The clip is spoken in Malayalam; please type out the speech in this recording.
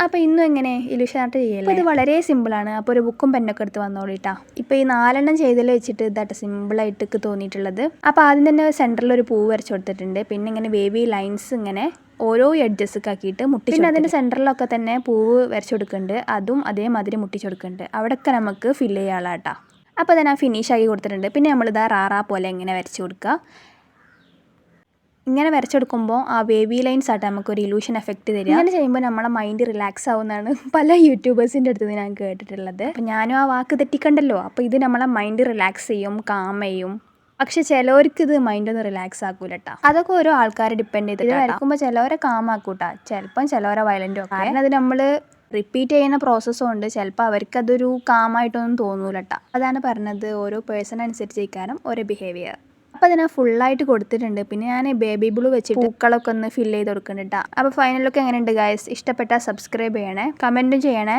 അപ്പോൾ ഇന്നും എങ്ങനെ ഇലൂഷൻ ആർട്ട് ചെയ്യല്ലേ? അപ്പോൾ ഇത് വളരെ സിമ്പിളാണ്. അപ്പോൾ ഒരു ബുക്കും പെന്നൊക്കെ എടുത്ത് വന്നോളിട്ടാ. ഇപ്പോൾ ഈ 4 ചെയ്തതിൽ വെച്ചിട്ട് ഇതായിട്ട് സിമ്പിളായിട്ട് തോന്നിയിട്ടുള്ളത്. അപ്പോൾ ആദ്യം തന്നെ സെൻറ്ററിൽ ഒരു പൂ വരച്ച് കൊടുത്തിട്ടുണ്ട്. പിന്നെ ഇങ്ങനെ വേവി ലൈൻസ് ഇങ്ങനെ ഓരോ എഡ്ജസ്സൊക്കെ ആക്കിയിട്ട് മുട്ടിച്ച്, പിന്നെ അതിൻ്റെ സെൻറ്ററിലൊക്കെ തന്നെ പൂവ് വരച്ച് കൊടുക്കുന്നുണ്ട്. അതും അതേമാതിരി മുട്ടിച്ച് കൊടുക്കുന്നുണ്ട്. അവിടെയൊക്കെ നമുക്ക് ഫില്ല് ചെയ്യാനുള്ളതാട്ടാ. അപ്പോൾ അത് ഞാൻ ഫിനിഷ് ആക്കി കൊടുത്തിട്ടുണ്ട്. പിന്നെ നമ്മളിതാ റാറാ പോലെ ഇങ്ങനെ വരച്ച് കൊടുക്കുക. ഇങ്ങനെ വരച്ചെടുക്കുമ്പോൾ ആ വേവി ലൈൻസ് ആയിട്ട് നമുക്കൊരു ഇലൂഷൻ എഫക്റ്റ് തരിക. ഇങ്ങനെ ചെയ്യുമ്പോൾ നമ്മളെ മൈൻഡ് റിലാക്സ് ആവുന്നതാണ് പല യൂട്യൂബേഴ്സിൻ്റെ അടുത്ത് ഞാൻ കേട്ടിട്ടുള്ളത്. അപ്പോൾ ഞാനും ആ വാക്ക് തെറ്റിക്കണ്ടല്ലോ. അപ്പോൾ ഇത് നമ്മളെ മൈൻഡ് റിലാക്സ് ചെയ്യും, കാം ചെയ്യും. പക്ഷെ ചിലവർക്ക് ഇത് മൈൻഡൊന്നും റിലാക്സ് ആക്കൂലട്ടാ. അതൊക്കെ ഓരോ ആൾക്കാരെ ഡിപ്പെൻഡ് ചെയ്തിട്ട് വരയ്ക്കുമ്പോൾ ചിലവരെ കാം ആക്കൂട്ടാ, ചിലപ്പം ചിലവരെ വയലൻ്റ് ഒക്കെ. കാരണം അത് നമ്മൾ റിപ്പീറ്റ് ചെയ്യുന്ന പ്രോസസ്സും ഉണ്ട്. ചിലപ്പോൾ അവർക്കതൊരു കാമായിട്ടൊന്നും തോന്നൂലട്ടാ. അതാണ് പറഞ്ഞത്, ഓരോ പേഴ്സൺ അനുസരിച്ചിരിക്കാനും ഓരോ ബിഹേവിയർ. അപ്പോൾ അത് ഞാൻ ഫുള്ളായിട്ട് കൊടുത്തിട്ടുണ്ട്. പിന്നെ ഞാൻ ബേബി ബ്ലൂ വെച്ചിട്ട് പൂക്കളൊക്കെ ഒന്ന് ഫില്ല് ചെയ്ത് കൊടുക്കുന്നുണ്ട് കേട്ടോ. അപ്പോൾ ഫൈനലൊക്കെ എങ്ങനെയുണ്ട് ഗൈസ്? ഇഷ്ടപ്പെട്ടാൽ സബ്സ്ക്രൈബ് ചെയ്യണേ, കമൻറ്റും ചെയ്യണേ.